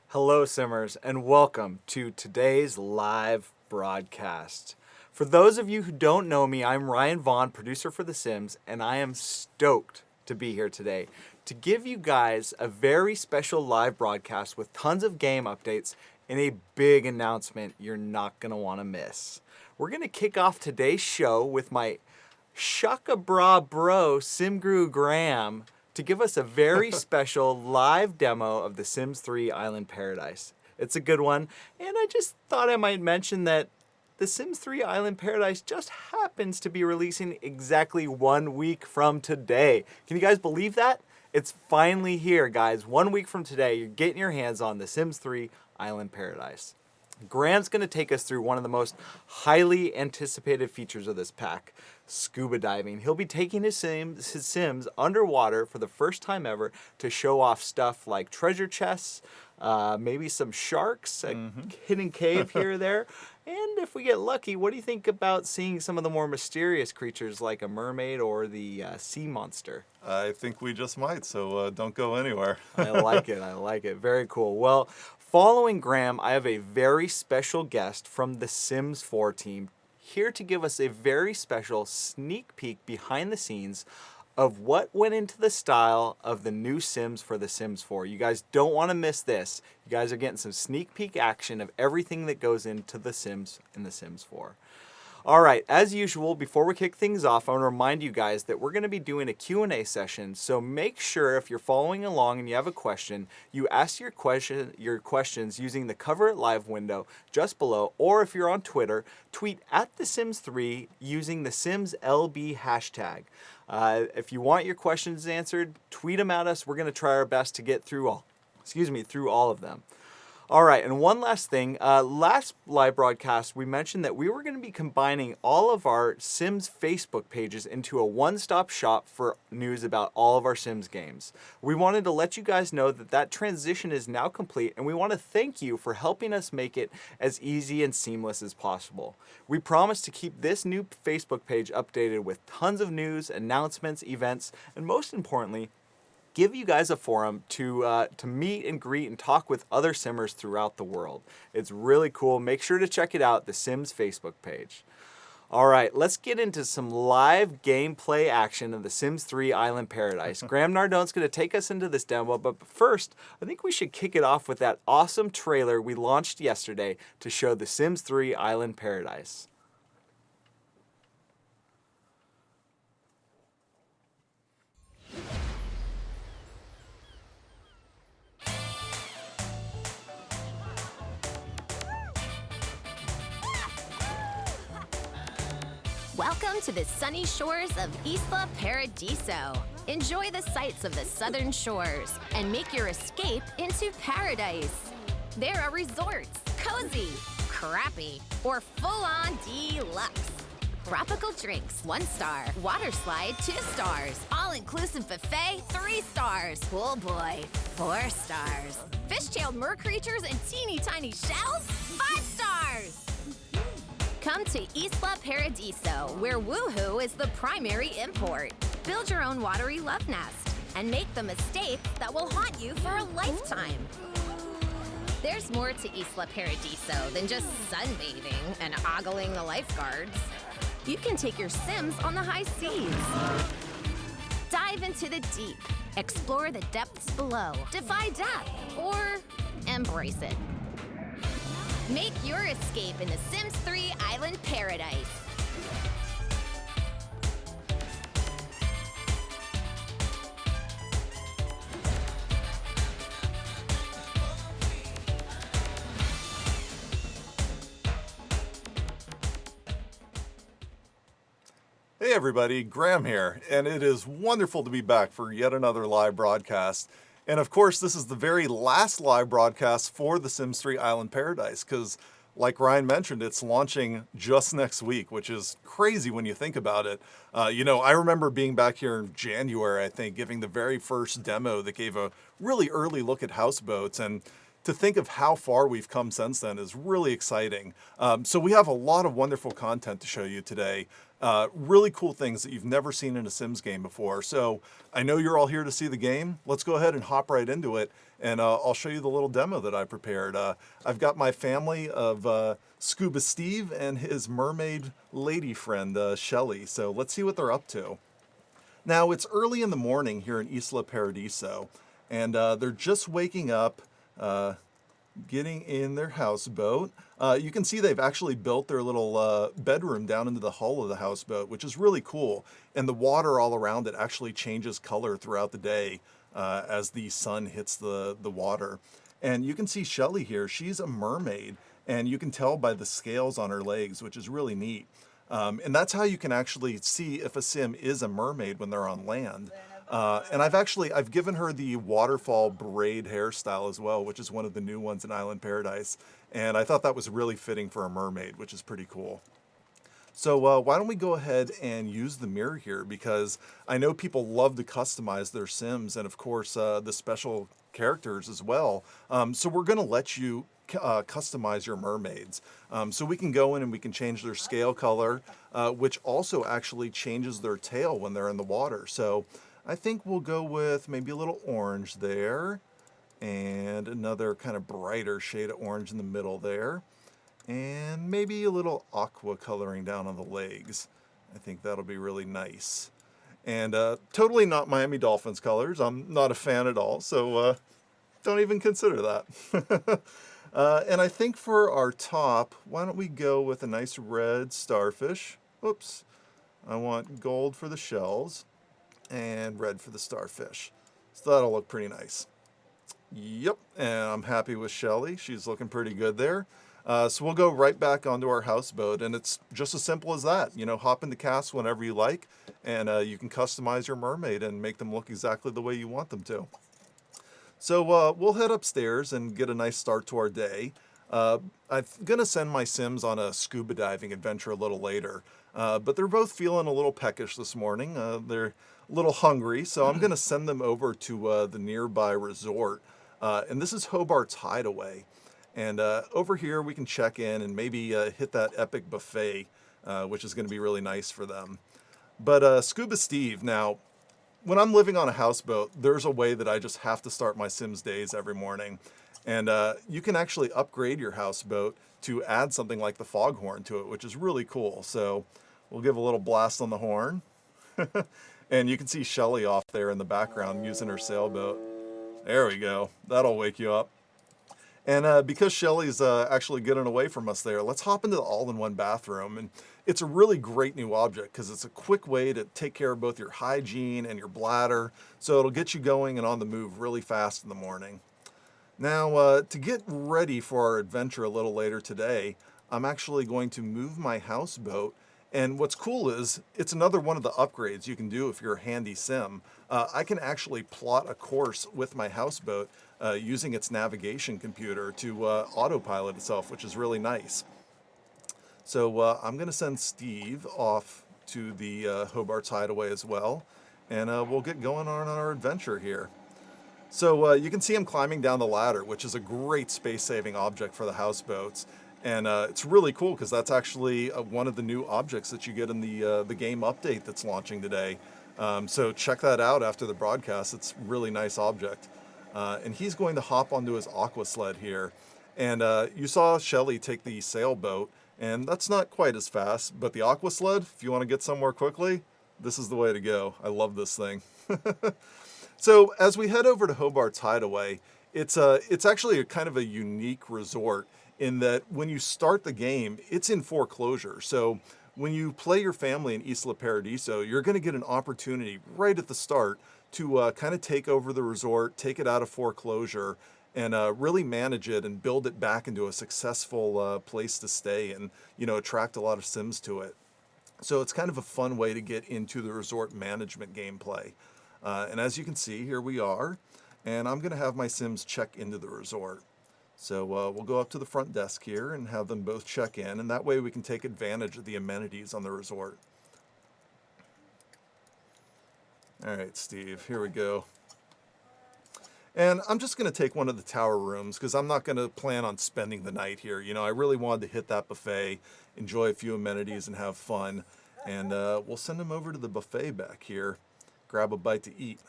Hello, Simmers, and welcome to today's live broadcast. For those of you who don't know me, I'm Ryan Vaughn, producer for The Sims, and I am stoked to be here today to give you guys a very special live broadcast with tons of game updates and a big announcement you're not going to want to miss. We're going to kick off today's show with my Shaka Bra Bro Simguru Graham to give us a very special live demo of The Sims 3 Island Paradise. It's a good one, and I just thought I might mention that The Sims 3 Island Paradise just happens to be releasing exactly 1 week from today. Can you guys believe that? It's finally here, guys. 1 week from today, you're getting your hands on The Sims 3 Island Paradise. Graham's going to take us through one of the most highly anticipated features of this pack, scuba diving. He'll be taking his Sims underwater for the first time ever to show off stuff like treasure chests, maybe some sharks, a hidden cave here or there. And if we get lucky, what do you think about seeing some of the more mysterious creatures like a mermaid or the sea monster? I think we just might, so don't go anywhere. I like it. I like it. Very cool. Well, following Graham, I have a very special guest from the Sims 4 team here to give us a very special sneak peek behind the scenes of what went into the style of the new Sims for the Sims 4. You guys don't want to miss this. You guys are getting some sneak peek action of everything that goes into the Sims in the Sims 4. All right, as usual, before we kick things off, I want to remind you guys that we're going to be doing a Q&A session, so make sure if you're following along and you have a question, you ask your questions using the Cover It Live window just below, or if you're on Twitter, tweet at The Sims 3 using the SimsLB hashtag. If you want your questions answered, tweet them at us. We're going to try our best to get through all of them. All right, and one last thing. Last live broadcast, we mentioned that we were going to be combining all of our Sims Facebook pages into a one-stop shop for news about all of our Sims games. We wanted to let you guys know that that transition is now complete, and we want to thank you for helping us make it as easy and seamless as possible. We promise to keep this new Facebook page updated with tons of news, announcements, events, and most importantly, give you guys a forum to meet and greet and talk with other Simmers throughout the world. It's really cool. Make sure to check it out, the Sims Facebook page. All right, let's get into some live gameplay action of the Sims 3 Island Paradise. Graham Nardone's going to take us into this demo, but first, I think we should kick it off with that awesome trailer we launched yesterday to show the Sims 3 Island Paradise. Welcome to the sunny shores of Isla Paradiso. Enjoy the sights of the southern shores and make your escape into paradise. There are resorts, cozy, crappy, or full-on deluxe. Tropical drinks, 1 star. Water slide, 2 stars. All-inclusive buffet, 3 stars. Pool boy, 4 stars. Fish-tailed mer creatures and teeny tiny shells, 5 stars. Come to Isla Paradiso, where woohoo is the primary import. Build your own watery love nest and make the mistakes that will haunt you for a lifetime. There's more to Isla Paradiso than just sunbathing and ogling the lifeguards. You can take your Sims on the high seas. Dive into the deep, explore the depths below, defy death, or embrace it. Make your escape in the Sims 3 Island Paradise. Hey everybody, Graham here, and it is wonderful to be back for yet another live broadcast. And of course, this is the very last live broadcast for The Sims 3 Island Paradise, because like Ryan mentioned, it's launching just next week, which is crazy when you think about it. I remember being back here in January, I think, giving the very first demo that gave a really early look at houseboats, and to think of how far we've come since then is really exciting. So we have a lot of wonderful content to show you today. Really cool things that you've never seen in a Sims game before. So I know you're all here to see the game. Let's go ahead and hop right into it, and I'll show you the little demo that I prepared. I've got my family of Scuba Steve and his mermaid lady friend, Shelly. So let's see what they're up to. Now, it's early in the morning here in Isla Paradiso, and they're just waking up, getting in their houseboat. You can see they've actually built their little bedroom down into the hull of the houseboat, which is really cool. And the water all around it actually changes color throughout the day as the sun hits the water. And you can see Shelly here. She's a mermaid, and you can tell by the scales on her legs, which is really neat. And that's how you can actually see if a sim is a mermaid when they're on land. And I've given her the waterfall braid hairstyle as well, which is one of the new ones in Island Paradise. And I thought that was really fitting for a mermaid, which is pretty cool. So why don't we go ahead and use the mirror here, because I know people love to customize their Sims and of course the special characters as well. So we're going to let you customize your mermaids. So we can go in and we can change their scale color, which also actually changes their tail when they're in the water. So I think we'll go with maybe a little orange there, and another kind of brighter shade of orange in the middle there, and maybe a little aqua coloring down on the legs. I think that'll be really nice. And totally not Miami Dolphins colors. I'm not a fan at all, so don't even consider that. And I think for our top, why don't we go with a nice red starfish. Oops, I want gold for the shells and red for the starfish. So that'll look pretty nice. Yep, and I'm happy with Shelly. She's looking pretty good there. So we'll go right back onto our houseboat, and it's just as simple as that. You know, hop into cast whenever you like, and you can customize your mermaid and make them look exactly the way you want them to. So we'll head upstairs and get a nice start to our day. I'm going to send my Sims on a scuba diving adventure a little later, but they're both feeling a little peckish this morning. They're a little hungry, so I'm going to send them over to the nearby resort. And this is Hobart's Hideaway. And over here we can check in and maybe hit that epic buffet, which is going to be really nice for them. But Scuba Steve, now, when I'm living on a houseboat, there's a way that I just have to start my Sims days every morning. And you can actually upgrade your houseboat to add something like the foghorn to it, which is really cool. So we'll give a little blast on the horn. And you can see Shelly off there in the background using her sailboat. There we go. That'll wake you up. And because Shelly's actually getting away from us there, let's hop into the all-in-one bathroom. And it's a really great new object because it's a quick way to take care of both your hygiene and your bladder. So it'll get you going and on the move really fast in the morning. Now, to get ready for our adventure a little later today, I'm actually going to move my houseboat. And what's cool is it's another one of the upgrades you can do if you're a handy sim. I can actually plot a course with my houseboat using its navigation computer to autopilot itself, which is really nice. So I'm going to send Steve off to the Hobart's Hideaway as well, and we'll get going on our adventure here. So you can see him climbing down the ladder, which is a great space-saving object for the houseboats. And it's really cool because that's actually one of the new objects that you get in the game update that's launching today. So check that out after the broadcast. It's a really nice object. And he's going to hop onto his aqua sled here. And you saw Shelly take the sailboat, and that's not quite as fast. But the aqua sled, if you want to get somewhere quickly, this is the way to go. I love this thing. So as we head over to Hobart's Hideaway, it's actually a kind of a unique resort in that when you start the game, it's in foreclosure. So when you play your family in Isla Paradiso, you're going to get an opportunity right at the start to kind of take over the resort, take it out of foreclosure, and really manage it and build it back into a successful place to stay and, you know, attract a lot of Sims to it. So it's kind of a fun way to get into the resort management gameplay. And as you can see, here we are, and I'm going to have my Sims check into the resort. So we'll go up to the front desk here and have them both check in, and that way we can take advantage of the amenities on the resort. All right, Steve, here we go. And I'm just going to take one of the tower rooms because I'm not going to plan on spending the night here. You know, I really wanted to hit that buffet, enjoy a few amenities, and have fun. And we'll send him over to the buffet back here, grab a bite to eat.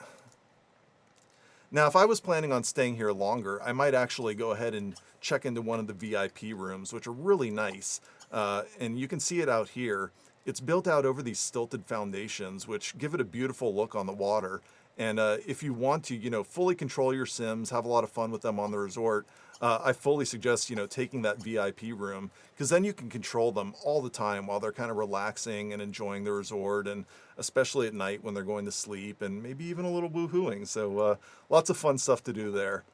Now, if I was planning on staying here longer, I might actually go ahead and check into one of the VIP rooms, which are really nice. And you can see it out here. It's built out over these stilted foundations, which give it a beautiful look on the water. And if you want to, you know, fully control your Sims, have a lot of fun with them on the resort, I fully suggest, you know, taking that VIP room, because then you can control them all the time while they're kind of relaxing and enjoying the resort, and especially at night when they're going to sleep and maybe even a little woohooing. So lots of fun stuff to do there.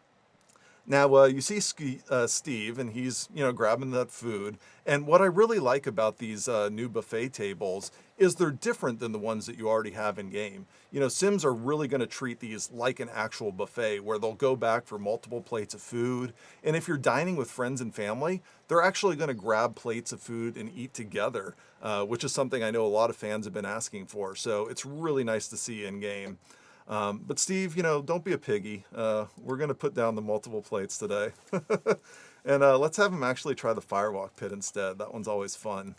Now, you see Steve, and he's, you know, grabbing that food. And what I really like about these new buffet tables is they're different than the ones that you already have in game. You know, Sims are really going to treat these like an actual buffet where they'll go back for multiple plates of food. And if you're dining with friends and family, they're actually going to grab plates of food and eat together, which is something I know a lot of fans have been asking for. So it's really nice to see in game. But Steve, you know, don't be a piggy. We're going to put down the multiple plates today. And let's have him actually try the firewalk pit instead. That one's always fun.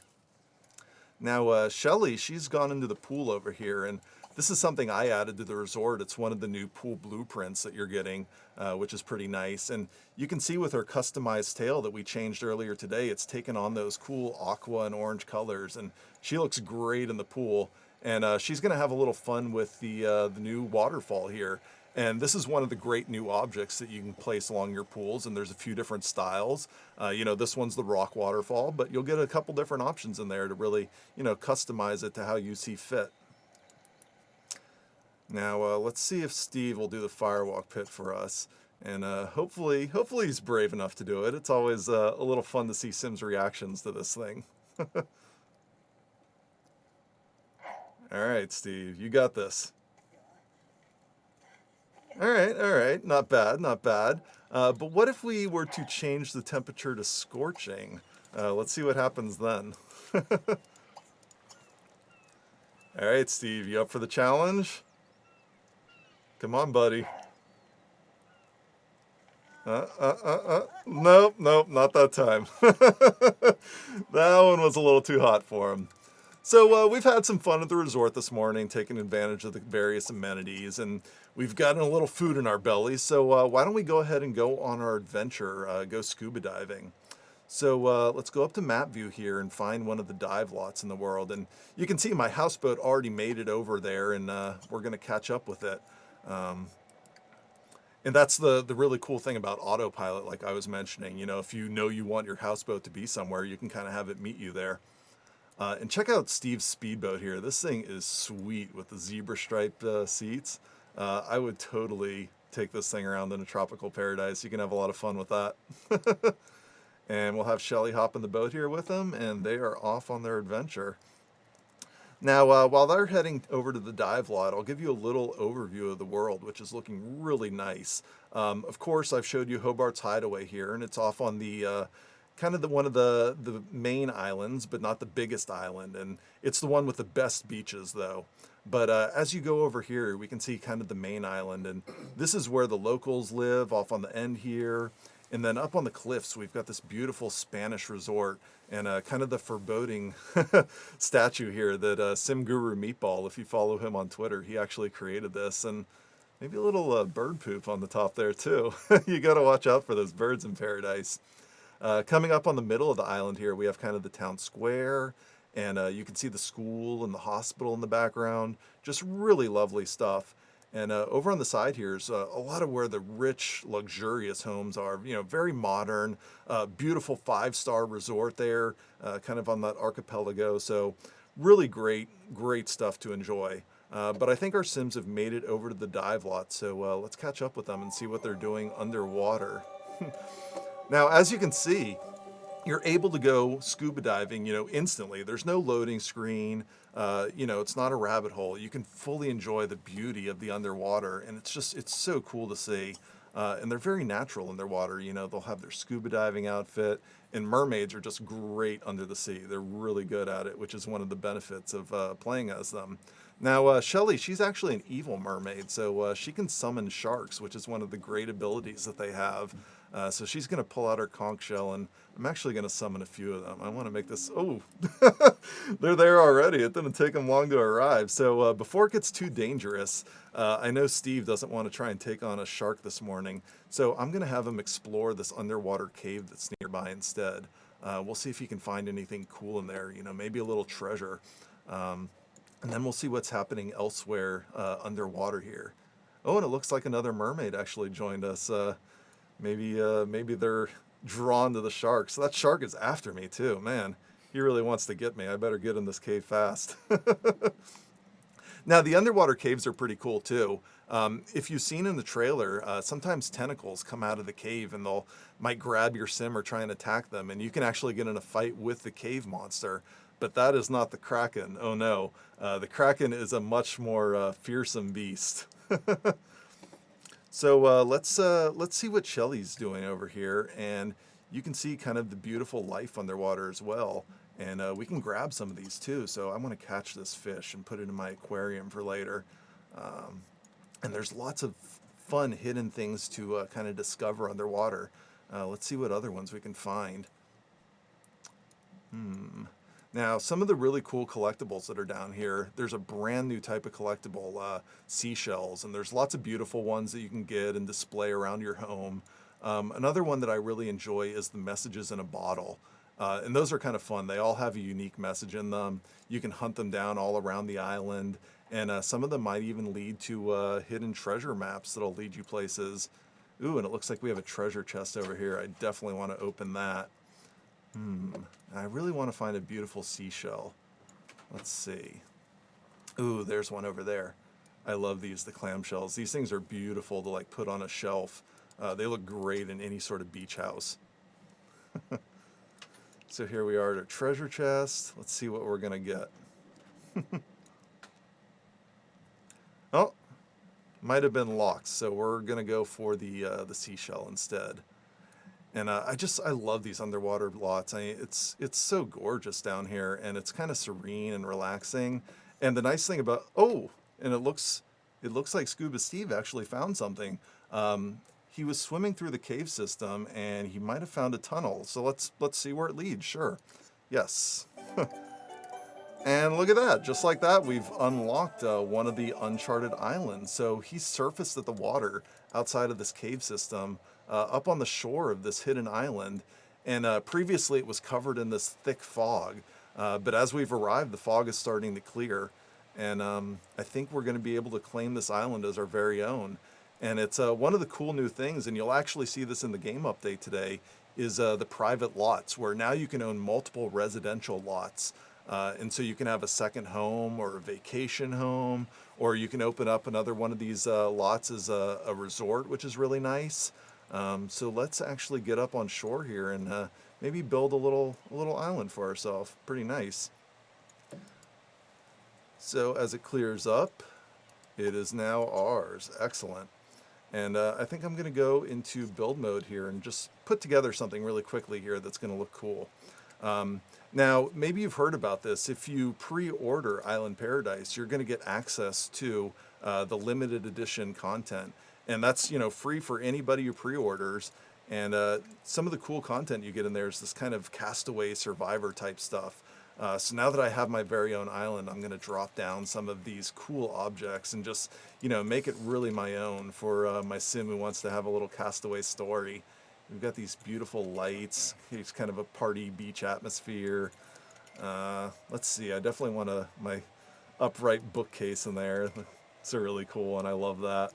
Now, Shelly, she's gone into the pool over here, and this is something I added to the resort. It's one of the new pool blueprints that you're getting, which is pretty nice. And you can see with her customized tail that we changed earlier today, it's taken on those cool aqua and orange colors, and she looks great in the pool. And she's going to have a little fun with the new waterfall here. And this is one of the great new objects that you can place along your pools, and there's a few different styles. You know, this one's the rock waterfall, but you'll get a couple different options in there to really, you know, customize it to how you see fit. Now, let's see if Steve will do the firewalk pit for us. And hopefully he's brave enough to do it. It's always a little fun to see Sims' reactions to this thing. All right, Steve, you got this. All right, not bad, not bad. But what if we were to change the temperature to scorching? Let's see what happens then. All right, Steve, you up for the challenge? Come on, buddy. Nope, not that time. That one was a little too hot for him. So we've had some fun at the resort this morning, taking advantage of the various amenities, and we've gotten a little food in our bellies. So why don't we go ahead and go on our adventure, go scuba diving. So let's go up to map view here and find one of the dive lots in the world. And you can see my houseboat already made it over there, and we're going to catch up with it. And that's the really cool thing about autopilot, like I was mentioning. You know, if you know you want your houseboat to be somewhere, you can kind of have it meet you there. And check out Steve's speedboat here. This thing is sweet with the zebra striped seats. I would totally take this thing around in a tropical paradise. You can have a lot of fun with that. And we'll have Shelly hop in the boat here with them, and they are off on their adventure. Now, while they're heading over to the dive lot, I'll give you a little overview of the world, which is looking really nice. Of course, I've showed you Hobart's Hideaway here, and it's off on the kind of one of the main islands, but not the biggest island. And it's the one with the best beaches, though. But as you go over here, we can see kind of the main island. And this is where the locals live, off on the end here. And then up on the cliffs, we've got this beautiful Spanish resort and kind of the foreboding statue here that Sim Guru Meatball, if you follow him on Twitter, he actually created this. And maybe a little bird poop on the top there, too. You got to watch out for those birds in paradise. Coming up on the middle of the island here, we have kind of the town square, and you can see the school and the hospital in the background. Just really lovely stuff. And over on the side here is a lot of where the rich, luxurious homes are. You know, very modern, beautiful 5-star resort there, kind of on that archipelago. So really great stuff to enjoy. But I think our Sims have made it over to the dive lot. So let's catch up with them and see what they're doing underwater. Now, as you can see, you're able to go scuba diving, you know, instantly. There's no loading screen. You know, it's not a rabbit hole. You can fully enjoy the beauty of the underwater, and it's so cool to see. And they're very natural in their water. You know, they'll have their scuba diving outfit, and mermaids are just great under the sea. They're really good at it, which is one of the benefits of playing as them. Now, Shelly, she's actually an evil mermaid, so she can summon sharks, which is one of the great abilities that they have. So she's going to pull out her conch shell, and I'm actually going to summon a few of them. I want to make this... Oh, they're there already. It didn't take them long to arrive. So before it gets too dangerous, I know Steve doesn't want to try and take on a shark this morning, so I'm going to have him explore this underwater cave that's nearby instead. We'll see if he can find anything cool in there, maybe a little treasure. And then we'll see what's happening elsewhere underwater here. Oh, and it looks like another mermaid actually joined us. Maybe they're drawn to the shark. So that shark is after me too. Man, he really wants to get me. I better get in this cave fast. Now, the underwater caves are pretty cool too. If you've seen in the trailer, sometimes tentacles come out of the cave and might grab your sim or try and attack them. And you can actually get in a fight with the cave monster. But that is not the Kraken. Oh no, the Kraken is a much more fearsome beast. So let's see what Shelly's doing over here, and you can see kind of the beautiful life underwater as well. And we can grab some of these too. So I'm going to catch this fish and put it in my aquarium for later. And there's lots of fun hidden things to kind of discover underwater. Let's see what other ones we can find. Now, some of the really cool collectibles that are down here, there's a brand new type of collectible, seashells, and there's lots of beautiful ones that you can get and display around your home. Another one that I really enjoy is the messages in a bottle. And those are kind of fun. They all have a unique message in them. You can hunt them down all around the island, and some of them might even lead to hidden treasure maps that'll lead you places. Ooh, and it looks like we have a treasure chest over here. I definitely want to open that. I really want to find a beautiful seashell. Let's see. Ooh, there's one over there. I love these, the clamshells. These things are beautiful to like put on a shelf. They look great in any sort of beach house. So here we are at our treasure chest. Let's see what we're gonna get. Oh, might have been locked, so we're gonna go for the seashell instead. And I love these underwater lots. It's so gorgeous down here, and it's kind of serene and relaxing. And the nice thing about and it looks like Scuba Steve actually found something. He was swimming through the cave system, and he might have found a tunnel. So let's see where it leads. Sure, yes. And look at that! Just like that, we've unlocked one of the uncharted islands. So he surfaced at the water outside of this cave system. Up on the shore of this hidden island, and previously it was covered in this thick fog, but as we've arrived, the fog is starting to clear, and I think we're going to be able to claim this island as our very own. And it's one of the cool new things, and you'll actually see this in the game update today, is the private lots, where now you can own multiple residential lots. And so you can have a second home or a vacation home, or you can open up another one of these lots as a resort, which is really nice. So let's actually get up on shore here and maybe build a little island for ourselves. Pretty nice. So as it clears up, it is now ours. Excellent. And I think I'm going to go into build mode here and just put together something really quickly here that's going to look cool. Now, maybe you've heard about this. If you pre-order Island Paradise, you're going to get access to the limited edition content. And that's, free for anybody who pre-orders. And some of the cool content you get in there is this kind of castaway survivor type stuff. So now that I have my very own island, I'm going to drop down some of these cool objects and just, make it really my own for my sim who wants to have a little castaway story. We've got these beautiful lights. It's kind of a party beach atmosphere. Let's see. I definitely want my upright bookcase in there. It's really cool, and I love that.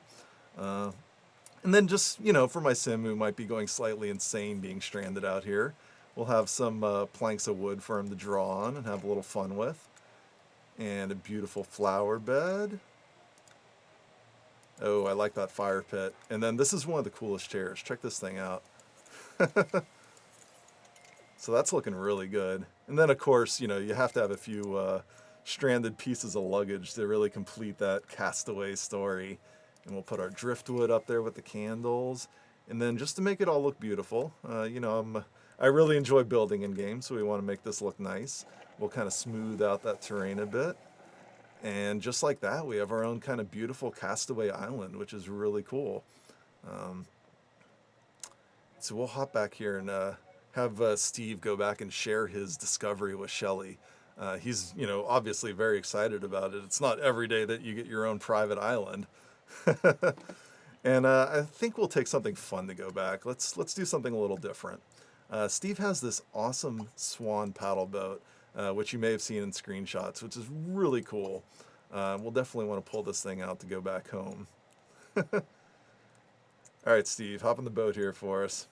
And then just, for my sim who might be going slightly insane being stranded out here, we'll have some planks of wood for him to draw on and have a little fun with. And a beautiful flower bed. Oh, I like that fire pit. And then this is one of the coolest chairs. Check this thing out. So that's looking really good. And then, of course, you have to have a few stranded pieces of luggage to really complete that castaway story. And we'll put our driftwood up there with the candles. And then just to make it all look beautiful, I really enjoy building in games, so we want to make this look nice. We'll kind of smooth out that terrain a bit. And just like that, we have our own kind of beautiful castaway island, which is really cool. So we'll hop back here and have Steve go back and share his discovery with Shelly. He's, obviously very excited about it. It's not every day that you get your own private island. And I think we'll take something fun to go back. Let's do something a little different. Steve has this awesome swan paddle boat, which you may have seen in screenshots, which is really cool. We'll definitely want to pull this thing out to go back home. All right, Steve, hop in the boat here for us.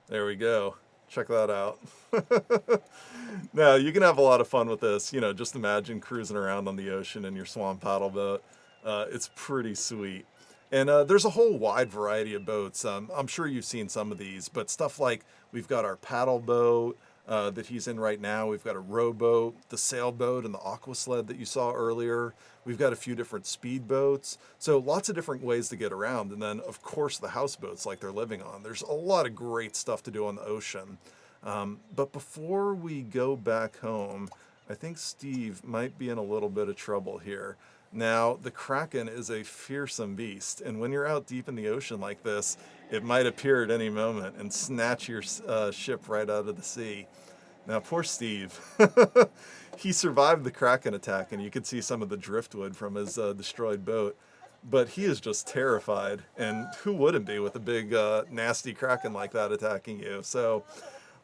There we go. Check that out. Now, you can have a lot of fun with this. Just imagine cruising around on the ocean in your swan paddle boat. It's pretty sweet. And there's a whole wide variety of boats. I'm sure you've seen some of these, but stuff like we've got our paddle boat that he's in right now. We've got a rowboat, the sailboat, and the aqua sled that you saw earlier. We've got a few different speed boats. So lots of different ways to get around. And then, of course, the houseboats like they're living on. There's a lot of great stuff to do on the ocean. But before we go back home, I think Steve might be in a little bit of trouble here. Now, the Kraken is a fearsome beast, and when you're out deep in the ocean like this, it might appear at any moment and snatch your ship right out of the sea. Now, poor Steve. He survived the Kraken attack, and you could see some of the driftwood from his destroyed boat, but he is just terrified, and who wouldn't be with a big, nasty Kraken like that attacking you? So,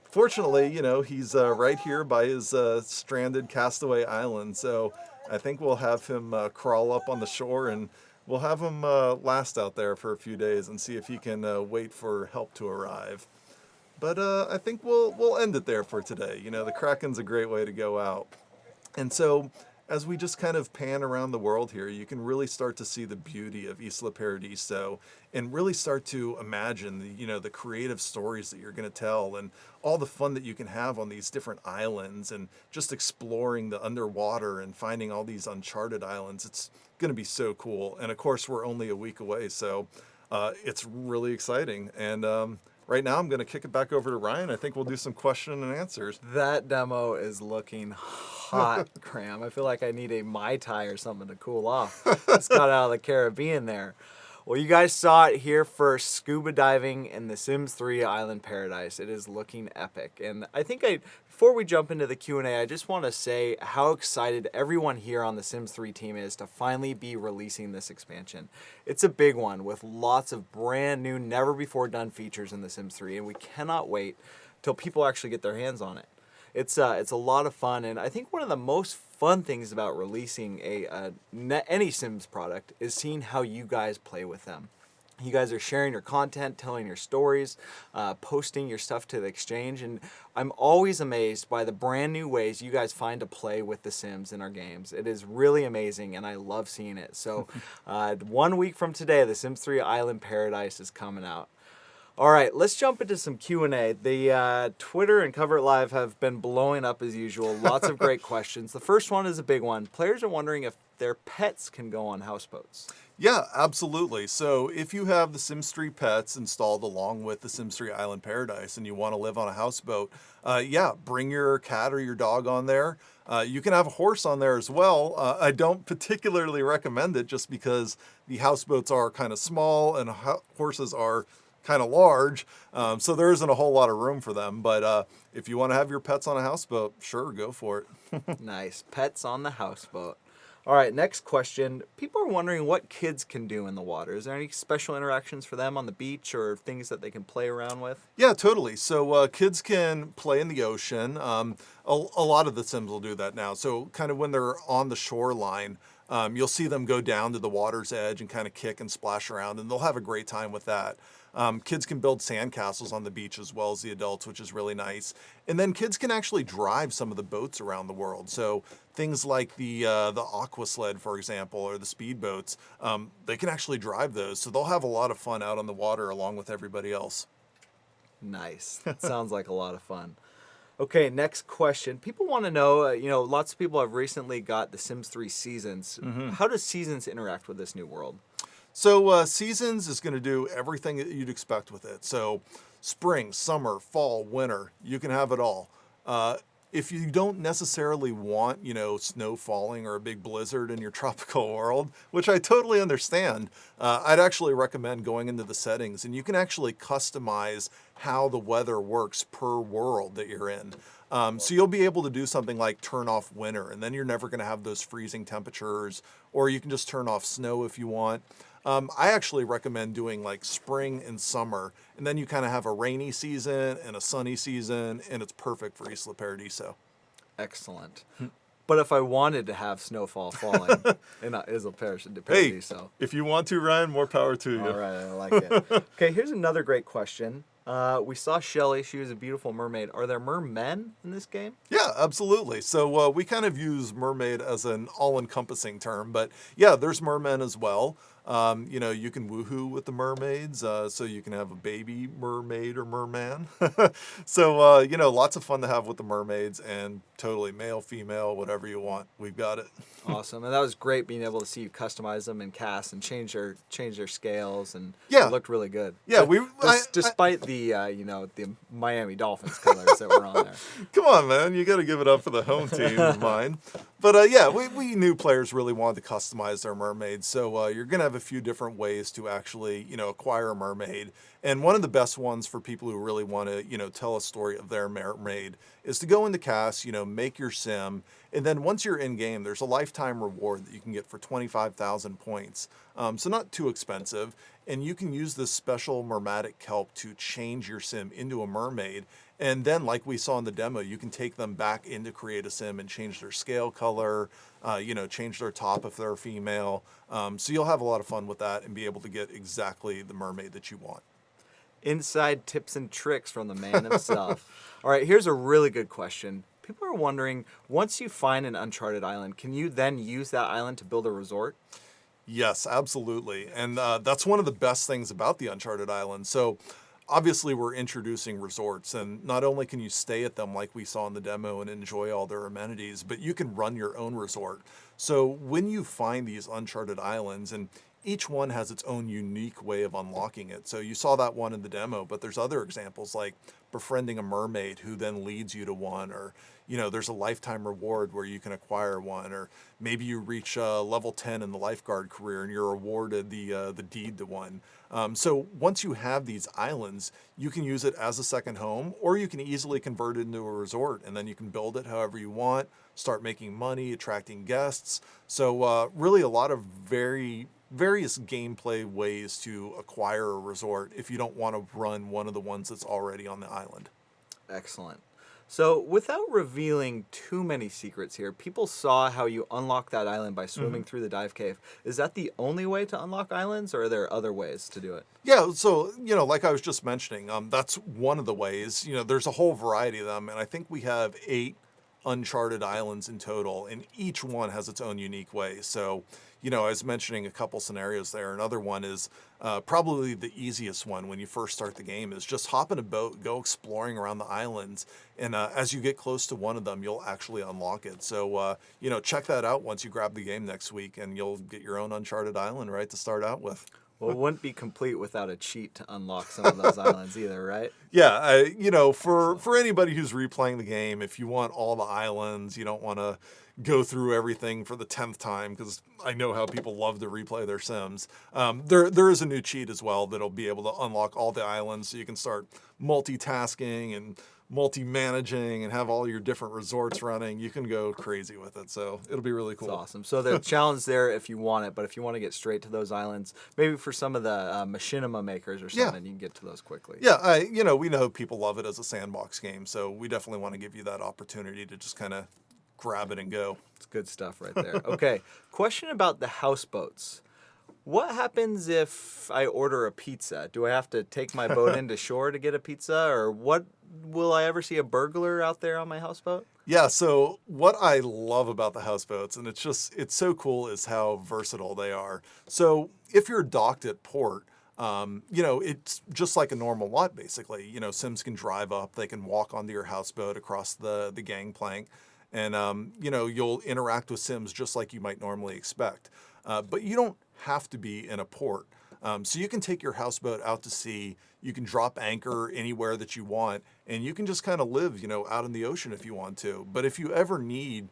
fortunately, he's right here by his stranded castaway island, so I think we'll have him crawl up on the shore, and we'll have him last out there for a few days and see if he can wait for help to arrive. But I think we'll end it there for today. The Kraken's a great way to go out. And so as we just kind of pan around the world here, you can really start to see the beauty of Isla Paradiso and really start to imagine the creative stories that you're going to tell and all the fun that you can have on these different islands and just exploring the underwater and finding all these uncharted islands. It's going to be so cool. And of course, we're only a week away, so it's really exciting. And right now, I'm going to kick it back over to Ryan. I think we'll do some question and answers. That demo is looking hot, Graham. I feel like I need a Mai Tai or something to cool off. Just got out of the Caribbean there. Well, you guys saw it here first, scuba diving in The Sims 3 Island Paradise. It is looking epic. And I think before we jump into the Q&A, I just want to say how excited everyone here on the Sims 3 team is to finally be releasing this expansion. It's a big one with lots of brand new, never before done features in The Sims 3, and we cannot wait till people actually get their hands on it. It's a lot of fun, and I think one of the most fun things about releasing any Sims product is seeing how you guys play with them. You guys are sharing your content, telling your stories, posting your stuff to the exchange, and I'm always amazed by the brand new ways you guys find to play with the Sims in our games. It is really amazing, and I love seeing it. So 1 week from today, The Sims 3 Island Paradise is coming out. All right, let's jump into some Q&A. The Twitter and Cover It Live have been blowing up as usual. Lots of great questions. The first one is a big one. Players are wondering if their pets can go on houseboats. Yeah, absolutely. So if you have the Sims 3 pets installed along with the Sims 3 Island Paradise and you want to live on a houseboat, bring your cat or your dog on there. You can have a horse on there as well. I don't particularly recommend it just because the houseboats are kind of small and horses are kind of large, so there isn't a whole lot of room for them. But if you want to have your pets on a houseboat, sure, go for it. Nice. Pets on the houseboat. All right, next question. People are wondering what kids can do in the water. Is there any special interactions for them on the beach or things that they can play around with? Yeah, totally. So kids can play in the ocean. A lot of the Sims will do that now. So kind of when they're on the shoreline, you'll see them go down to the water's edge and kind of kick and splash around, and they'll have a great time with that. Kids can build sandcastles on the beach as well as the adults, which is really nice. And then kids can actually drive some of the boats around the world. So things like the aqua sled, for example, or the speed boats, they can actually drive those. So they'll have a lot of fun out on the water along with everybody else. Nice. That sounds like a lot of fun. Okay, next question. People want to know, lots of people have recently got the Sims 3 Seasons. Mm-hmm. How does Seasons interact with this new world? So Seasons is going to do everything that you'd expect with it. So spring, summer, fall, winter, you can have it all. if you don't necessarily want, snow falling or a big blizzard in your tropical world, which I totally understand, I'd actually recommend going into the settings, and you can actually customize how the weather works per world that you're in. So you'll be able to do something like turn off winter, and then you're never going to have those freezing temperatures, or you can just turn off snow if you want. I actually recommend doing like spring and summer, and then you kind of have a rainy season and a sunny season, and it's perfect for Isla Paradiso. Excellent. But if I wanted to have snowfall falling in Isla Paradiso. If you want to, Ryan, more power to you. All right, I like it. Okay, here's another great question. We saw Shelly. She was a beautiful mermaid. Are there mermen in this game? Yeah, absolutely. So we kind of use mermaid as an all-encompassing term, but yeah, there's mermen as well. You can woohoo with the mermaids, so you can have a baby mermaid or merman. So, lots of fun to have with the mermaids, and totally male, female, whatever you want. We've got it. Awesome, and that was great being able to see you customize them and cast and change their scales, and Yeah. it looked really good. Yeah, despite the Miami Dolphins colors that were on there. Come on, man. You got to give it up for the home team of mine. But we knew players really wanted to customize their mermaids. So you're going to have a few different ways to actually, acquire a mermaid. And one of the best ones for people who really want to, tell a story of their mermaid is to go into cast, make your sim. And then once you're in game, there's a lifetime reward that you can get for 25,000 points. So not too expensive. And you can use this special mermatic kelp to change your sim into a mermaid. And then, like we saw in the demo, you can take them back into Create a Sim and change their scale color, change their top if they're female. So you'll have a lot of fun with that and be able to get exactly the mermaid that you want. Inside tips and tricks from the man himself. All right, here's a really good question. People are wondering, once you find an uncharted island, can you then use that island to build a resort? Yes, absolutely. And that's one of the best things about the Uncharted Island. So obviously we're introducing resorts, and not only can you stay at them like we saw in the demo and enjoy all their amenities, but you can run your own resort. So when you find these Uncharted Islands, and each one has its own unique way of unlocking it. So you saw that one in the demo, but there's other examples like befriending a mermaid who then leads you to one, or there's a lifetime reward where you can acquire one, or maybe you reach level 10 in the lifeguard career and you're awarded the deed to one. So once you have these islands, you can use it as a second home, or you can easily convert it into a resort, and then you can build it however you want, start making money, attracting guests. So really a lot of various gameplay ways to acquire a resort if you don't want to run one of the ones that's already on the island. Excellent. So without revealing too many secrets here, people saw how you unlock that island by swimming through the dive cave. Is that the only way to unlock islands, or are there other ways to do it? Yeah, so, like I was just mentioning, that's one of the ways. There's a whole variety of them, and I think we have 8 uncharted islands in total, and each one has its own unique way. So, I was mentioning a couple scenarios there. Another one is probably the easiest one when you first start the game is just hop in a boat, go exploring around the islands, and as you get close to one of them, you'll actually unlock it. So, check that out once you grab the game next week, and you'll get your own uncharted island right to start out with. Well, it wouldn't be complete without a cheat to unlock some of those islands either, right? Yeah, for anybody who's replaying the game, if you want all the islands, you don't want to go through everything for the 10th time, because I know how people love to replay their Sims. There is a new cheat as well that'll be able to unlock all the islands, so you can start multitasking and multi-managing and have all your different resorts running. You can go crazy with it, so it'll be really cool. It's awesome. So the challenge there if you want it, but if you want to get straight to those islands, maybe for some of the machinima makers or something, you can get to those quickly. Yeah, we know people love it as a sandbox game, so we definitely want to give you that opportunity to just kind of grab it and go. It's good stuff right there. Okay, question about the houseboats. What happens if I order a pizza? Do I have to take my boat into shore to get a pizza, or what? Will I ever see a burglar out there on my houseboat? Yeah, so what I love about the houseboats, and it's so cool, is how versatile they are. So if you're docked at port, it's just like a normal lot, basically. Sims can drive up, they can walk onto your houseboat across the gangplank, and, you'll interact with Sims just like you might normally expect. But you don't have to be in a port. So you can take your houseboat out to sea. You can drop anchor anywhere that you want, and you can just kind of live, out in the ocean if you want to. But if you ever need,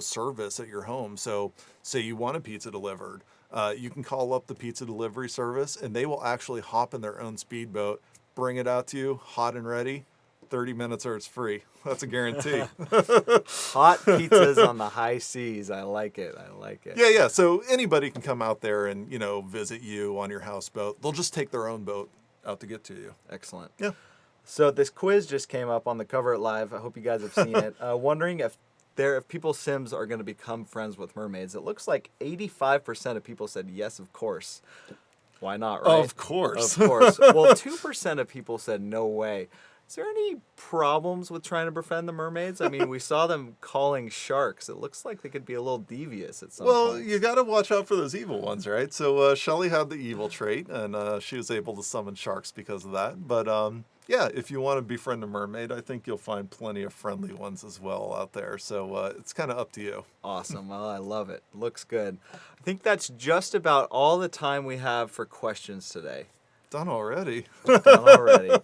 service at your home, so say you want a pizza delivered, you can call up the pizza delivery service, and they will actually hop in their own speedboat, bring it out to you, hot and ready. 30 minutes or it's free. That's a guarantee. Hot pizzas on the high seas. I like it. I like it. Yeah. So anybody can come out there and, visit you on your houseboat. They'll just take their own boat out to get to you. Excellent. Yeah. So this quiz just came up on the Cover It Live. I hope you guys have seen it. Wondering if people's Sims are going to become friends with mermaids. It looks like 85% of people said yes, of course. Why not, right? Of course. Of course. Well, 2% of people said no way. Is there any problems with trying to befriend the mermaids? I mean, we saw them calling sharks. It looks like they could be a little devious at some Well, point. you got to watch out for those evil ones, right? So Shelly had the evil trait, and she was able to summon sharks because of that. But yeah, if you want to befriend a mermaid, I think you'll find plenty of friendly ones as well out there. So it's kind of up to you. Awesome. Well, I love it. Looks good. I think that's just about all the time we have for questions today. Done already. Done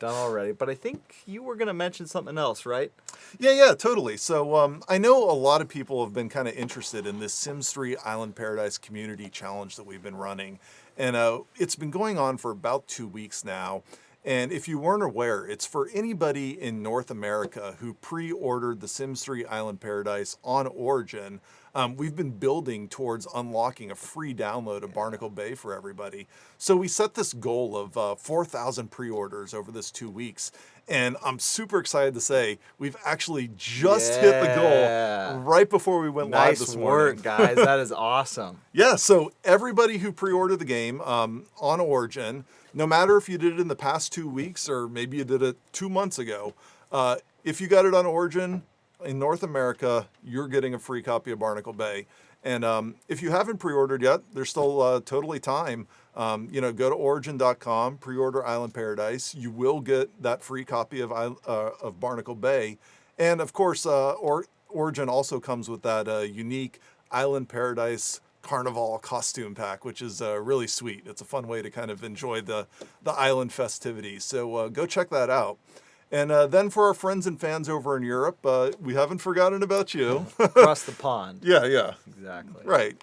already. But I think you were going to mention something else, right? Yeah, totally. So I know a lot of people have been kind of interested in this Sims 3 Island Paradise Community Challenge that we've been running. And it's been going on for about 2 weeks now. And if you weren't aware, it's for anybody in North America who pre-ordered the Sims 3 Island Paradise on Origin. We've been building towards unlocking a free download of Barnacle Bay for everybody. So we set this goal of 4,000 pre-orders over this 2 weeks. And I'm super excited to say we've actually just hit the goal right before we went live this morning. Nice work, guys. That is awesome. Yeah, so everybody who pre-ordered the game on Origin, no matter if you did it in the past 2 weeks or maybe you did it 2 months ago, if you got it on Origin in North America, you're getting a free copy of Barnacle Bay. And if you haven't pre-ordered yet, there's still totally time. Go to origin.com, pre-order Island Paradise. You will get that free copy of Barnacle Bay. And of course, Origin also comes with that unique Island Paradise Carnival costume pack, which is really sweet. It's a fun way to kind of enjoy the island festivities. So go check that out. And then for our friends and fans over in Europe, we haven't forgotten about you. Across the pond. Yeah. Exactly. Right.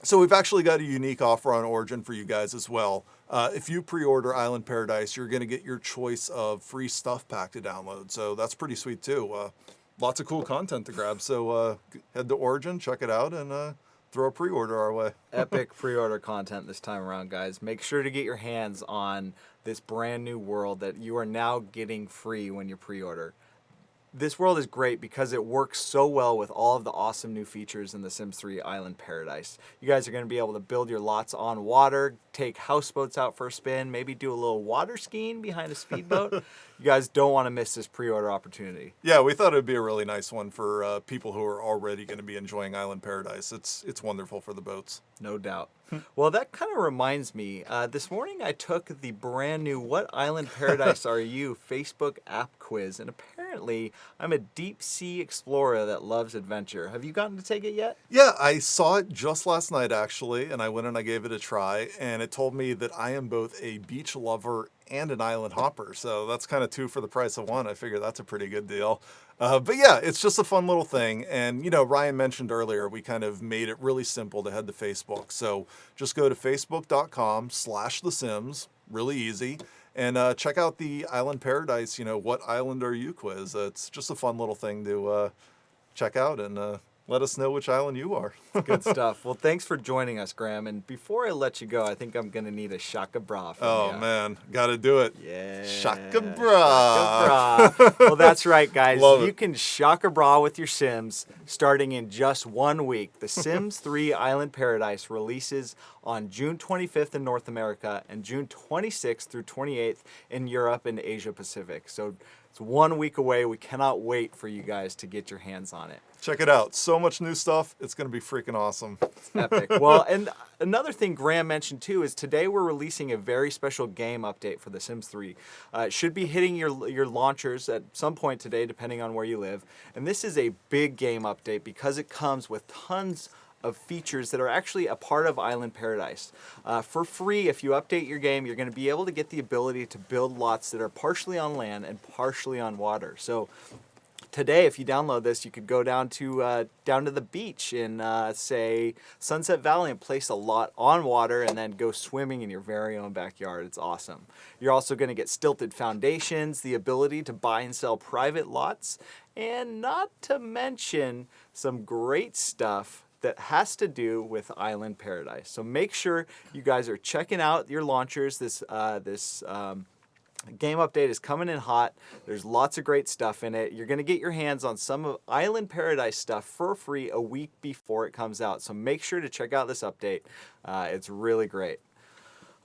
So we've actually got a unique offer on Origin for you guys as well. If you pre-order Island Paradise, you're going to get your choice of free stuff pack to download. So that's pretty sweet too. Lots of cool content to grab. So head to Origin, check it out, and throw a pre-order our way. Epic pre-order content this time around, guys. Make sure to get your hands on this brand new world that you are now getting free when you pre-order. This world is great because it works so well with all of the awesome new features in the Sims 3 Island Paradise. You guys are going to be able to build your lots on water, take houseboats out for a spin, maybe do a little water skiing behind a speedboat. You guys don't want to miss this pre-order opportunity. Yeah, we thought it would be a really nice one for people who are already going to be enjoying Island Paradise. It's wonderful for the boats. No doubt. Well, that kind of reminds me. This morning I took the brand new What Island Paradise Are You Facebook app quiz, and apparently I'm a deep sea explorer that loves adventure. Have you gotten to take it yet? Yeah, I saw it just last night actually, and I went and I gave it a try, and it told me that I am both a beach lover and an island hopper. So that's kind of two for the price of one. I figure that's a pretty good deal. But yeah, it's just a fun little thing. And, Ryan mentioned earlier, we kind of made it really simple to head to Facebook. So just go to facebook.com/The Sims, really easy. And check out the Island Paradise, What Island Are You quiz. It's just a fun little thing to check out and let us know which island you are. Good stuff. Well, thanks for joining us, Graham. And before I let you go, I think I'm going to need a shaka bra from you. Oh, man. Got to do it. Yeah. Shaka bra. Shaka bra. Well, that's right, guys. Love You it. can shaka bra with your Sims starting in just 1 week. The Sims 3 Island Paradise releases on June 25th in North America and June 26th through 28th in Europe and Asia Pacific. So it's 1 week away. We cannot wait for you guys to get your hands on it. Check it out. So much new stuff. It's going to be freaking awesome. Epic. Well, and another thing Graham mentioned too is today we're releasing a very special game update for The Sims 3. It should be hitting your launchers at some point today, depending on where you live. And this is a big game update because it comes with tons of features that are actually a part of Island Paradise. For free, if you update your game, you're going to be able to get the ability to build lots that are partially on land and partially on water. So today, if you download this, you could go down to the beach in, say, Sunset Valley and place a lot on water and then go swimming in your very own backyard. It's awesome. You're also going to get stilted foundations, the ability to buy and sell private lots, and not to mention some great stuff that has to do with Island Paradise. So make sure you guys are checking out your launchers. This game update is coming in hot. There's lots of great stuff in it. You're going to get your hands on some of Island Paradise stuff for free a week before it comes out. So make sure to check out this update. It's really great.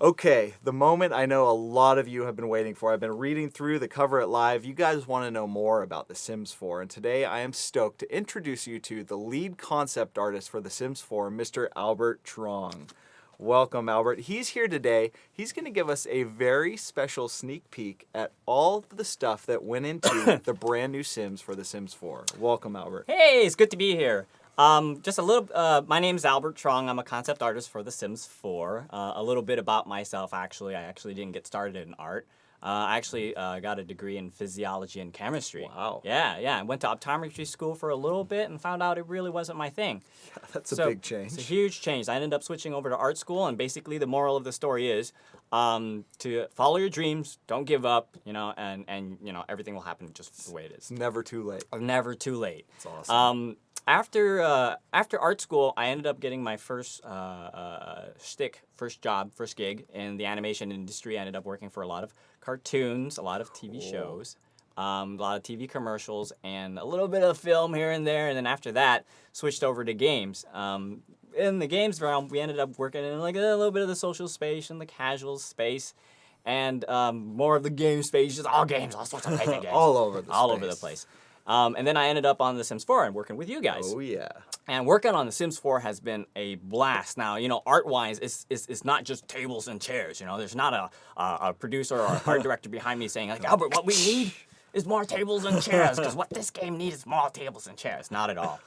Okay, the moment I know a lot of you have been waiting for. I've been reading through the Cover It Live. You guys want to know more about The Sims 4, and today I am stoked to introduce you to the lead concept artist for The Sims 4, Mr. Albert Trong. Welcome, Albert. He's here today. He's going to give us a very special sneak peek at all the stuff that went into the brand new Sims for The Sims 4. Welcome, Albert. Hey, it's good to be here. Just a little, my name's Albert Trong. I'm a concept artist for The Sims 4. A little bit about myself, actually. I actually didn't get started in art. I actually got a degree in physiology and chemistry. Wow. Yeah. I went to optometry school for a little bit and found out it really wasn't my thing. That's a big change. It's a huge change. I ended up switching over to art school, and basically the moral of the story is to follow your dreams, don't give up, and everything will happen just the way it is. It's never too late. Never too late. It's awesome. After art school, I ended up getting my first first gig in the animation industry. I ended up working for a lot of cartoons, a lot of TV shows, a lot of TV commercials, and a little bit of film here and there. And then after that, switched over to games. In the games realm, we ended up working in like a little bit of the social space and the casual space, and more of the game space, just all games, all sorts of type of games. All over the place. And then I ended up on The Sims 4 and working with you guys. Oh, yeah. And working on The Sims 4 has been a blast. Now, art-wise, it's not just tables and chairs. There's not a producer or a art director behind me saying, like, Albert, what we need is more tables and chairs, because what this game needs is more tables and chairs. Not at all.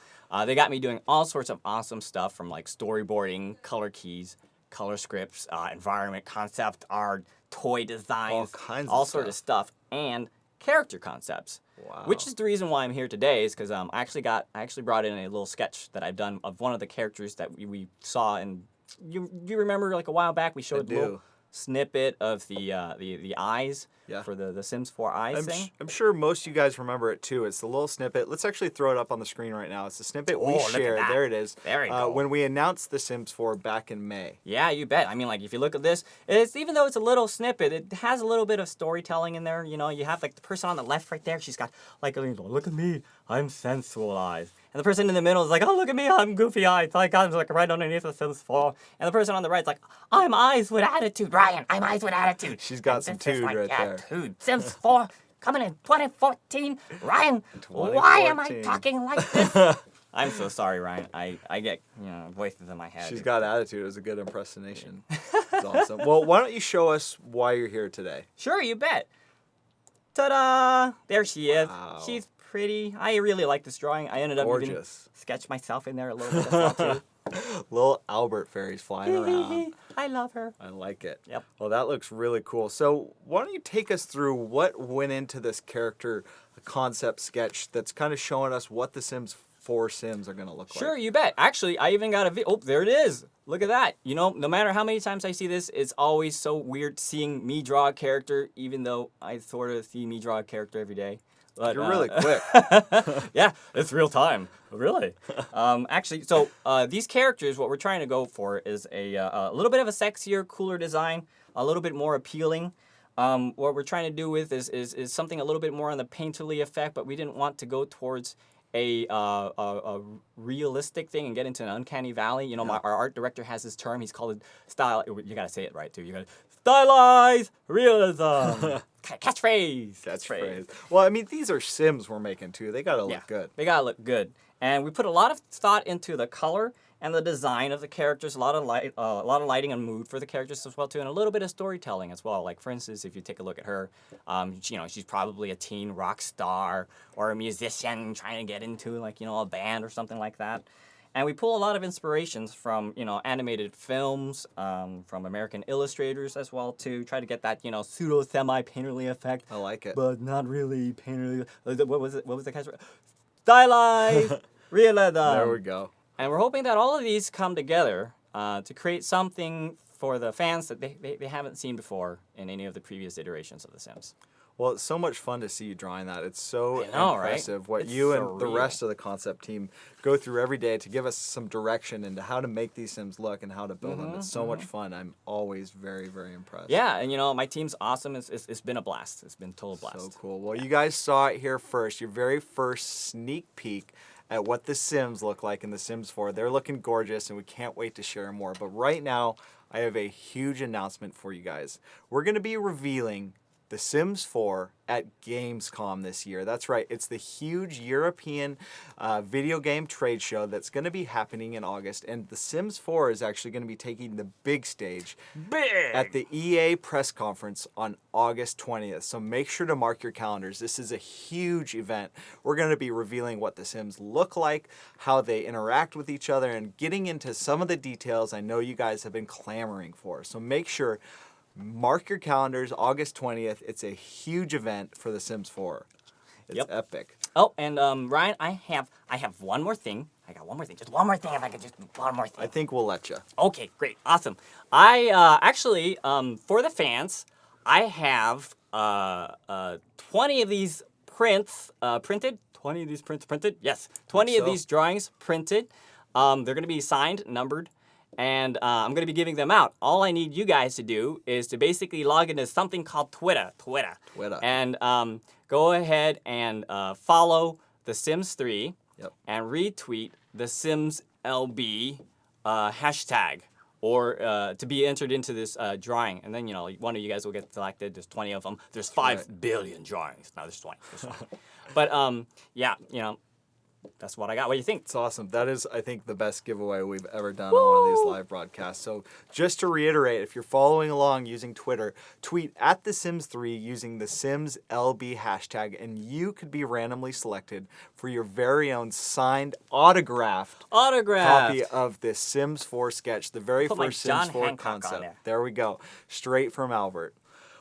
They got me doing all sorts of awesome stuff, from like storyboarding, color keys, color scripts, environment, concept art, toy designs, all sorts of stuff, and character concepts. Wow. Which is the reason why I'm here today, is because I actually brought in a little sketch that I've done of one of the characters that we saw, and you remember like a while back we showed a little snippet of the eyes for the Sims 4 eyes thing. I'm sure most of you guys remember it too. It's the little snippet. Let's actually throw it up on the screen right now. It's the snippet we shared. There it is. There you go. When we announced The Sims 4 back in May. Yeah, you bet. I mean, like, if you look at this, even though it's a little snippet, it has a little bit of storytelling in there. You have like the person on the left right there. She's got like, look at me, I'm sensualized. And the person in the middle is like, oh, look at me, I'm goofy eyes. Like, I'm like right underneath the Sims 4. And the person on the right is like, I'm eyes with attitude, Ryan. I'm eyes with attitude. She's got some tude right there. Tude. Sims 4 coming in 2014. Ryan, why am I talking like this? I'm so sorry, Ryan. I get voices in my head. She's got attitude. It was a good impersonation. It's awesome. Well, why don't you show us why you're here today? Sure, you bet. Ta-da! There she is. Wow. She's pretty. I really like this drawing. I ended up even sketch myself in there a little bit as well, too. Little Albert fairies flying around. I love her. I like it. Yep. Well, that looks really cool. So why don't you take us through what went into this character concept sketch that's kind of showing us what the Sims 4 Sims are going to look like? Sure, you bet. Actually, I even got a video. Oh, there it is. Look at that. No matter how many times I see this, it's always so weird seeing me draw a character, even though I sort of see me draw a character every day. But, you're really quick. Yeah, it's real time. Really. Actually, so these characters, what we're trying to go for is a little bit of a sexier, cooler design, a little bit more appealing. What we're trying to do with is something a little bit more on the painterly effect, but we didn't want to go towards a realistic thing and get into an uncanny valley. Our art director has this term. He's called it style. You gotta say it right too. You gotta stylize realism. Catchphrase. Well, I mean, these are Sims we're making too. They gotta look good. They gotta look good. And we put a lot of thought into the color and the design of the characters. A lot of lighting and mood for the characters as well too, and a little bit of storytelling as well. Like for instance, if you take a look at her, she's probably a teen rock star or a musician trying to get into a band or something like that. And we pull a lot of inspirations from, animated films, from American illustrators as well, to try to get that, pseudo semi-painterly effect. I like it. But not really painterly. What was it? What was the catchphrase? Stylized realism. There we go. And we're hoping that all of these come together to create something for the fans that they haven't seen before in any of the previous iterations of The Sims. Well, it's so much fun to see you drawing that. It's so I know, right? impressive what It's you and the surreal. rest of the concept team go through every day to give us some direction into how to make these Sims look and how to build them. It's so much fun. I'm always very, very impressed. Yeah, and my team's awesome. It's been a blast. It's been a total blast. So cool. Well, you guys saw it here first. Your very first sneak peek at what the Sims look like in The Sims 4. They're looking gorgeous, and we can't wait to share more. But right now, I have a huge announcement for you guys. We're going to be revealing The Sims 4 at Gamescom this year. That's right. It's the huge European video game trade show that's going to be happening in August. And The Sims 4 is actually going to be taking the big stage at the EA press conference on August 20th. So make sure to mark your calendars. This is a huge event. We're going to be revealing what The Sims look like, how they interact with each other, and getting into some of the details I know you guys have been clamoring for. So make sure mark your calendars, August 20th. It's a huge event for The Sims 4. It's Yep. epic. Oh, and Ryan, I have one more thing. I got one more thing. Just one more thing. If I could just one more thing. I think we'll let you. Okay, great, awesome. I actually, for the fans, I have 20 of these prints printed. 20 of these prints printed. Yes, 20 of so. these drawings printed. They're going to be signed, numbered. And I'm going to be giving them out. All I need you guys to do is to basically log into something called Twitter. And go ahead and follow The Sims 3 and retweet The Sims LB hashtag or to be entered into this drawing. And then, one of you guys will get selected. There's 20 of them. There's 5 billion drawings. No, there's 20. There's 20. But, yeah, that's what I got. What do you think? It's awesome. That is, I think, the best giveaway we've ever done on one of these live broadcasts. So just to reiterate, if you're following along using Twitter, tweet at The Sims 3 using the Sims LB hashtag, and you could be randomly selected for your very own signed, autographed copy of this Sims 4 sketch, the very Put my first Sims John 4 Hancock on concept. there. There we go. Straight from Albert.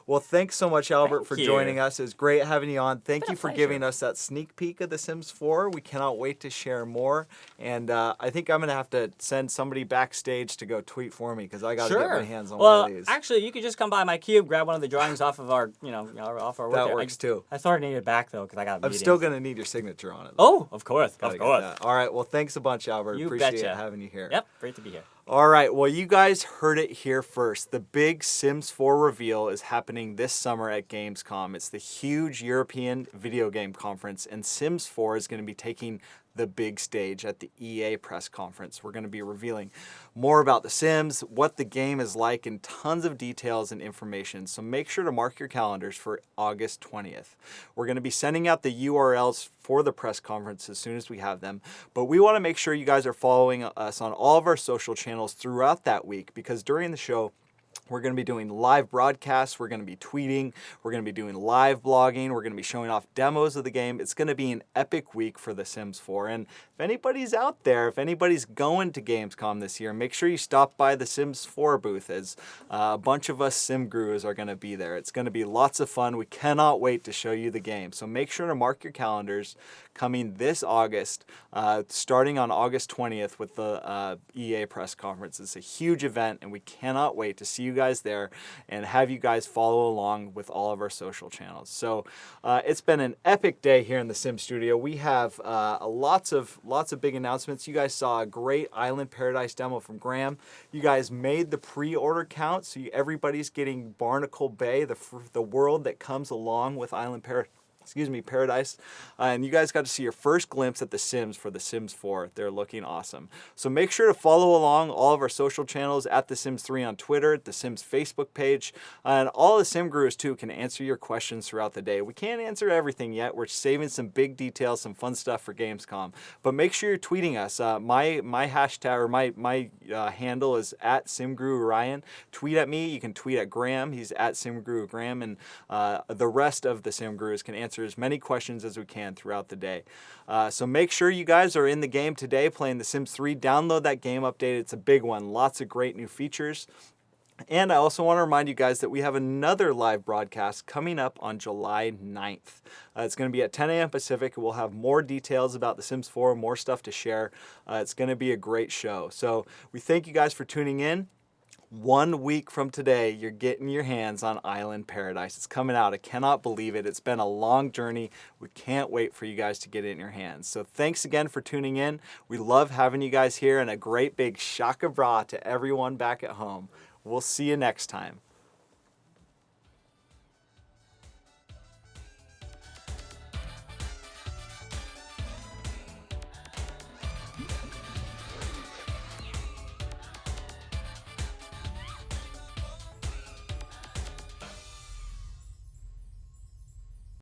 Well, thanks so much, Albert, Thank for you. joining us. It was great having you on. Thank been a you for pleasure. giving us that sneak peek of The Sims 4. We cannot wait to share more. And I think I'm going to have to send somebody backstage to go tweet for me because I got to get my hands on one of these. Actually, you could just come by my cube, grab one of the drawings off of our, off our work. That there. works too. I sort of need it back though because I got I'm meetings. still going to need your signature on it. though. Oh, of course, Gotta of get course. that. All right. Well, thanks a bunch, Albert. You Appreciate betcha. having you here. Yep, great to be here. All right, well, you guys heard it here first. The big Sims 4 reveal is happening this summer at Gamescom. It's the huge European video game conference, and Sims 4 is going to be taking the big stage at the EA press conference. We're going to be revealing more about The Sims, what the game is like, and tons of details and information. So make sure to mark your calendars for August 20th. We're going to be sending out the URLs for the press conference as soon as we have them. But we want to make sure you guys are following us on all of our social channels throughout that week, because during the show, we're going to be doing live broadcasts, we're going to be tweeting, we're going to be doing live blogging, we're going to be showing off demos of the game. It's going to be an epic week for The Sims 4. And if anybody's out there, if anybody's going to Gamescom this year, make sure you stop by the Sims 4 booth, as a bunch of us Sim Gurus are going to be there. It's going to be lots of fun. We cannot wait to show you the game. So make sure to mark your calendars coming this August, starting on August 20th with the EA press conference. It's a huge event, and we cannot wait to see you guys there and have you guys follow along with all of our social channels. So it's been an epic day here in the Sim Studio. We have lots of big announcements. You guys saw a great Island Paradise demo from Graham. You guys made the pre-order count, so everybody's getting Barnacle Bay, the world that comes along with Island Paradise. Paradise. And you guys got to see your first glimpse at The Sims for The Sims 4. They're looking awesome. So make sure to follow along all of our social channels at The Sims 3 on Twitter, The Sims Facebook page, and all the Sim Gurus too can answer your questions throughout the day. We can't answer everything yet. We're saving some big details, some fun stuff for Gamescom. But make sure you're tweeting us. My hashtag or my handle is at SimGuruRyan. Tweet at me. You can tweet at Graham. He's at SimGuruGraham. And the rest of the Sim Gurus can answer answer as many questions as we can throughout the day. So make sure you guys are in the game today playing The Sims 3. Download that game update. It's a big one. Lots of great new features. And I also want to remind you guys that we have another live broadcast coming up on July 9th. It's going to be at 10 a.m. Pacific. We'll have more details about The Sims 4, more stuff to share. It's going to be a great show. So we thank you guys for tuning in. 1 week from today, you're getting your hands on Island Paradise. It's coming out. I cannot believe it. It's been a long journey. We can't wait for you guys to get it in your hands. So thanks again for tuning in. We love having you guys here, and a great big shaka bra to everyone back at home. We'll see you next time.